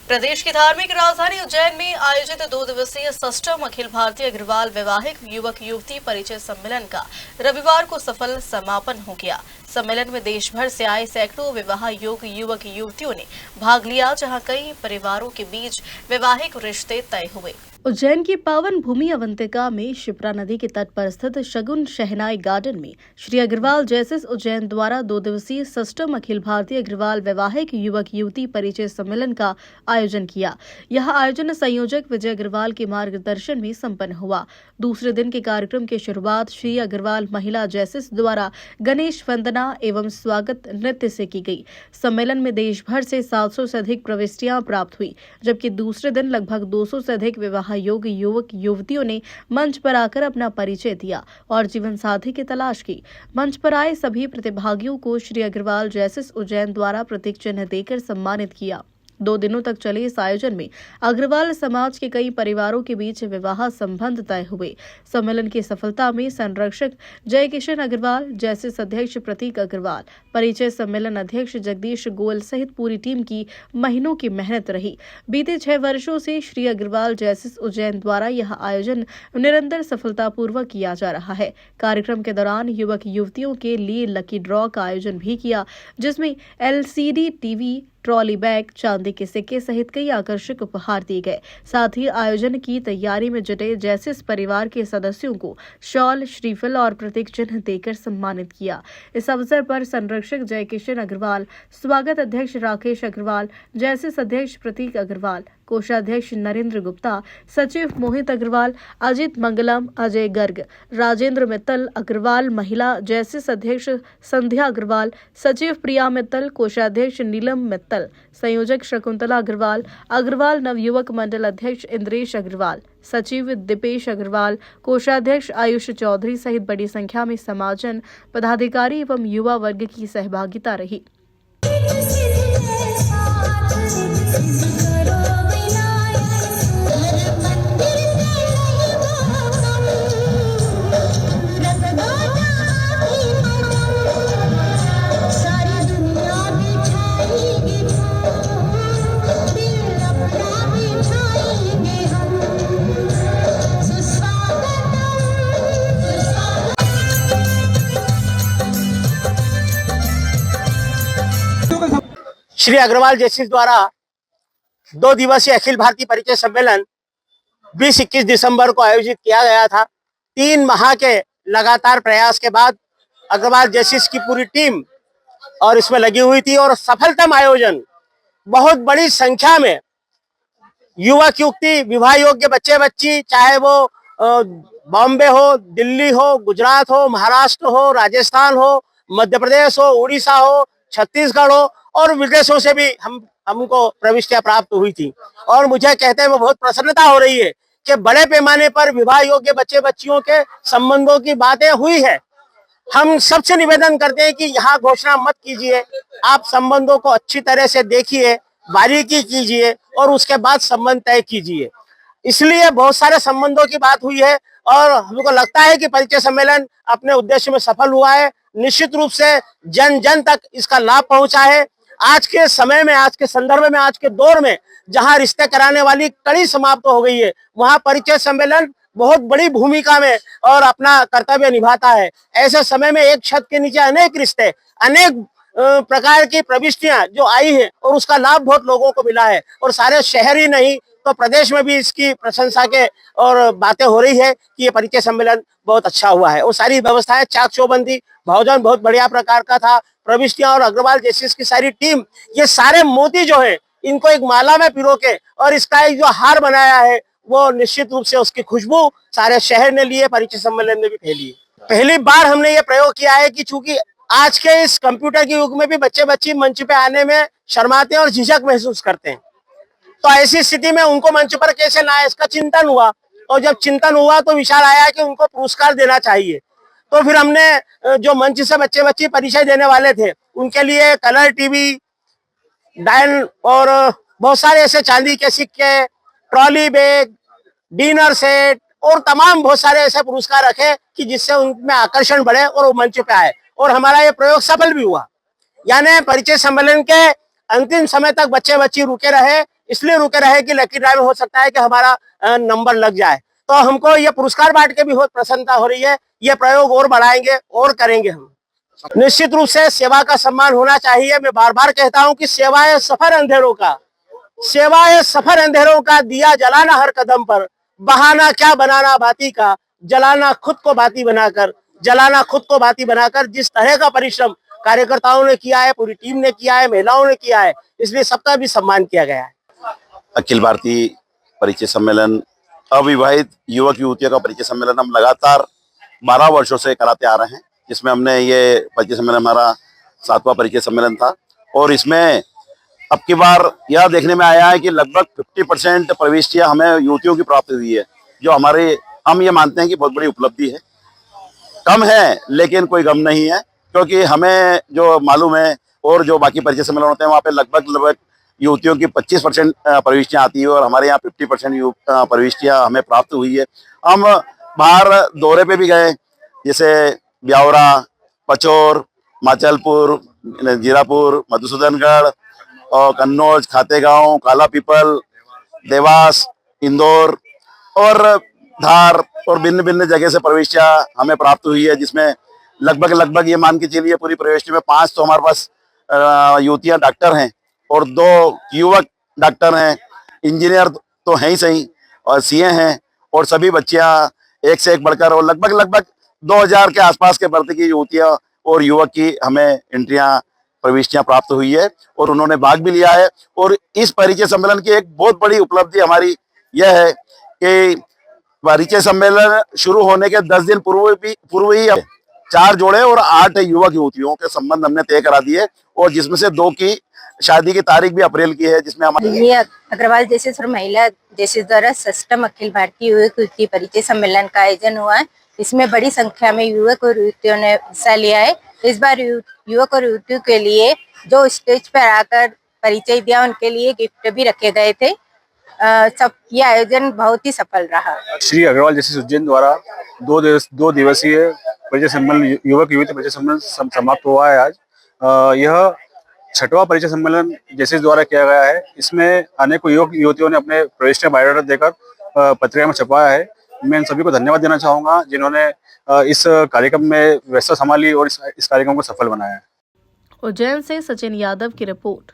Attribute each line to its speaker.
Speaker 1: प्रदेश की धार्मिक राजधानी उज्जैन में आयोजित 2 दिवसीय षष्ठम अखिल भारतीय अग्रवाल वैवाहिक युवक युवती परिचय सम्मेलन का रविवार को सफल समापन हो गया। सम्मेलन में देश भर से आए सैकड़ों विवाह योग्य युवक युवतियों ने भाग लिया, जहां कई परिवारों के बीच वैवाहिक रिश्ते तय हुए। उज्जैन की पावन भूमि अवंतिका में शिप्रा नदी के तट पर स्थित शगुन शहनाई गार्डन में श्री अग्रवाल जैसिस उज्जैन द्वारा 2 दिवसीय षष्ठम अखिल भारतीय अग्रवाल वैवाहिक युवक युवती परिचय सम्मेलन का आयोजन किया। यह आयोजन संयोजक विजय अग्रवाल के मार्गदर्शन में संपन्न हुआ। दूसरे दिन के कार्यक्रम की शुरुआत श्री अग्रवाल महिला जैसिस द्वारा गणेश वंदना एवं स्वागत नृत्य से की गई। सम्मेलन में देश भर से 700 से अधिक प्रविष्टियां प्राप्त हुई, जबकि दूसरे दिन लगभग 200 से अधिक विवाह योग्य युवक युवतियों ने मंच पर आकर अपना परिचय दिया और जीवन साथी की तलाश की। मंच पर आए सभी प्रतिभागियों को श्री अग्रवाल जैसिस उज्जैन द्वारा प्रतीक चिन्ह देकर सम्मानित किया। 2 दिनों तक चले इस आयोजन में अग्रवाल समाज के कई परिवारों के बीच विवाह संबंध तय हुए। सम्मेलन की सफलता में संरक्षक जय किशन अग्रवाल, जैसिस अध्यक्ष प्रतीक अग्रवाल, परिचय सम्मेलन अध्यक्ष जगदीश गोयल सहित पूरी टीम की महीनों की मेहनत रही। बीते 6 वर्षों से श्री अग्रवाल जैसिस उज्जैन द्वारा यह आयोजन निरंतर सफलतापूर्वक किया जा रहा है। कार्यक्रम के दौरान युवक युवतियों के लिए लकी ड्रॉ का आयोजन भी किया, जिसमें LCD टीवी, ट्रॉली बैग, चांदी के सिक्के सहित कई आकर्षक उपहार दिए गए। साथ ही आयोजन की तैयारी में जुटे जैसिस परिवार के सदस्यों को शॉल, श्रीफल और प्रतीक चिन्ह देकर सम्मानित किया। इस अवसर पर संरक्षक जय किशन अग्रवाल, स्वागत अध्यक्ष राकेश अग्रवाल, जैसिस अध्यक्ष प्रतीक अग्रवाल, कोषाध्यक्ष नरेंद्र गुप्ता, सचिव मोहित अग्रवाल, अजित मंगलम, अजय गर्ग, राजेंद्र मित्तल, अग्रवाल महिला जैसिस अध्यक्ष संध्या अग्रवाल, सचिव प्रिया मित्तल, कोषाध्यक्ष नीलम मित्तल, संयोजक शकुंतला अग्रवाल, अग्रवाल नवयुवक मंडल अध्यक्ष इंद्रेश अग्रवाल, सचिव दीपेश अग्रवाल, कोषाध्यक्ष आयुष चौधरी सहित बड़ी संख्या में समाजन, पदाधिकारी एवं युवा वर्ग की सहभागिता रही।
Speaker 2: श्री अग्रवाल जैसिस द्वारा 2 दिवसीय अखिल भारतीय परिचय सम्मेलन 20-21 दिसंबर को आयोजित किया गया था। 3 माह के लगातार प्रयास के बाद अग्रवाल जैसिस की पूरी टीम और इसमें लगी हुई थी और सफलतम आयोजन, बहुत बड़ी संख्या में युवक युवती, विवाह योग्य बच्चे बच्ची, चाहे वो बॉम्बे हो, दिल्ली हो, गुजरात हो, महाराष्ट्र हो, राजस्थान हो, मध्य प्रदेश हो, उड़ीसा हो, छत्तीसगढ़ हो और विदेशों से भी हमको प्रविष्टियां प्राप्त हुई थी। और मुझे कहते हैं बहुत प्रसन्नता हो रही है कि बड़े पैमाने पर विवाह योग्य बच्चे बच्चियों के संबंधों की बातें हुई है। हम सबसे निवेदन करते हैं कि यहाँ घोषणा मत कीजिए, आप संबंधों को अच्छी तरह से देखिए, बारीकी कीजिए और उसके बाद संबंध तय कीजिए। इसलिए बहुत सारे संबंधों की बात हुई है और हमको लगता है कि परिचय सम्मेलन अपने उद्देश्य में सफल हुआ है। निश्चित रूप से जन जन तक इसका लाभ पहुंचा है। आज के समय में, आज के संदर्भ में, आज के दौर में जहां रिश्ते कराने वाली कड़ी समाप्त हो गई है, वहां परिचय सम्मेलन बहुत बड़ी भूमिका में और अपना कर्तव्य निभाता है। ऐसे समय में एक छत के नीचे अनेक रिश्ते, अनेक प्रकार की प्रविष्टियां जो आई है और उसका लाभ बहुत लोगों को मिला है और सारे शहर ही नहीं तो प्रदेश में भी इसकी प्रशंसा के और बातें हो रही है कि ये परिचय सम्मेलन बहुत अच्छा हुआ है। और सारी व्यवस्थाएं, चाक चौबंदी, भोजन बहुत बढ़िया प्रकार का था। प्रविष्टियां और अग्रवाल जैसिस की सारी टीम, ये सारे मोती जो है इनको एक माला में पिरो के और इसका एक जो हार बनाया है वो निश्चित रूप से उसकी खुशबू सारे शहर ने लिए, परिचय सम्मेलन में भी फैली। पहली बार हमने ये प्रयोग किया है कि चूंकि आज के इस कंप्यूटर के युग में भी बच्चे बच्ची मंच पे आने में शर्माते हैं और झिझक महसूस करते हैं, तो ऐसी स्थिति में उनको मंच पर कैसे लाएं, इसका चिंतन हुआ। और जब चिंतन हुआ तो विचार आया कि उनको पुरस्कार देना चाहिए। तो फिर हमने जो मंच से बच्चे बच्ची परिचय देने वाले थे उनके लिए कलर टीवी, डायल और बहुत सारे ऐसे चांदी के सिक्के, ट्रॉली बैग, डिनर सेट और तमाम बहुत सारे ऐसे पुरस्कार रखे कि जिससे उनमें आकर्षण बढ़े और वो मंच पे आए। और हमारा ये प्रयोग सफल भी हुआ। यानी परिचय सम्मेलन के अंतिम समय तक बच्चे बच्ची रुके रहे, इसलिए रुके रहे कि लकी ड्राइव में हो सकता है कि हमारा नंबर लग जाए। तो हमको ये पुरस्कार बांट के भी बहुत प्रसन्नता हो रही है। ये प्रयोग और बढ़ाएंगे और करेंगे हम। निश्चित रूप से सेवा का सम्मान होना चाहिए। मैं बार बार कहता हूं कि सेवा है सफर अंधेरों का, सेवा है सफर अंधेरों का, दिया जलाना हर कदम पर, बहाना क्या बनाना बाती का, जलाना खुद को बाती बनाकर, जलाना खुद को बाती बनाकर। जिस तरह का परिश्रम कार्यकर्ताओं ने किया है, पूरी टीम ने किया है, महिलाओं ने किया है, इसलिए सबका भी सम्मान किया गया है।
Speaker 3: अखिल भारतीय परिचय सम्मेलन, अविवाहित युवक युवतियों का परिचय सम्मेलन हम लगातार 12 वर्षों से कराते आ रहे हैं, जिसमें हमने ये परिचय सम्मेलन हमारा 7वां परिचय सम्मेलन था। और इसमें अब की बार यह देखने में आया है कि लगभग 50% प्रविष्टियां हमें युवतियों की प्राप्त हुई है, जो हमारे हम ये मानते हैं कि बहुत बड़ी उपलब्धि है। कम है लेकिन कोई गम नहीं है, क्योंकि हमें जो मालूम है और जो बाकी परिचय सम्मेलन होते हैं वहाँ पे लगभग युवतियों की 25% प्रविष्टियां आती है और हमारे यहाँ 50% प्रविष्टियां हमें प्राप्त हुई है। हम बाहर दौरे पे भी गए, जैसे ब्यावरा, पचौर, माचलपुर, जीरापुर, मधुसूदनगढ़ और कन्नौज, खातेगांव, काला पीपल, देवास, इंदौर और धार और भिन्न भिन्न जगह से प्रविष्टियां हमें प्राप्त हुई है, जिसमें लगभग ये मान के चलिए पूरी प्रविष्टि में 5 तो हमारे पास युवतियां डॉक्टर हैं और 2 युवक डॉक्टर हैं, इंजीनियर तो हैं ही सही और सीए हैं, और सभी बच्चियां एक से एक बढ़कर, और लगभग 2000 के आसपास के भर्ती की युवतियां और युवक की हमें एंट्रियां प्रविष्टियां प्राप्त हुई है और उन्होंने भाग भी लिया है। और इस परिचय सम्मेलन की एक बहुत बड़ी उपलब्धि हमारी यह है कि परिचय सम्मेलन शुरू होने के 10 दिन पूर्व ही 4 जोड़े और 8 युवक युवतियों के संबंध हमने तय करा दिए, और जिसमें से 2 की शादी की तारीख भी अप्रैल की है, जिसमें हमारे
Speaker 4: अग्रवाल जैसे महिला जैसे द्वारा 6ठ अखिल भारतीय युवक युवती परिचय सम्मेलन का आयोजन हुआ है। इसमें बड़ी संख्या में युवक और युवतियों ने हिस्सा लिया है। इस बार युवक और युवतियों के लिए जो स्टेज पर आकर परिचय दिया, उनके लिए गिफ्ट भी रखे गए थे। सब ये आयोजन बहुत ही सफल रहा।
Speaker 5: श्री अग्रवाल जैसे उज्जैन द्वारा 2 दिवसीय परिचय सम्मेलन युवक युवती परिचय सम्मेलन समाप्त हुआ है आज। यह 6वां परिचय सम्मेलन जैसे द्वारा किया गया है। इसमें अनेकों युवक युवतियों ने अपने प्रविष्टियां बायोडाटा देकर पत्रिका में छपवाया है। मैं इन सभी को धन्यवाद देना चाहूंगा जिन्होंने इस कार्यक्रम में व्यवस्था संभाली और इस कार्यक्रम को सफल बनाया है।
Speaker 1: उज्जैन से सचिन यादव की रिपोर्ट।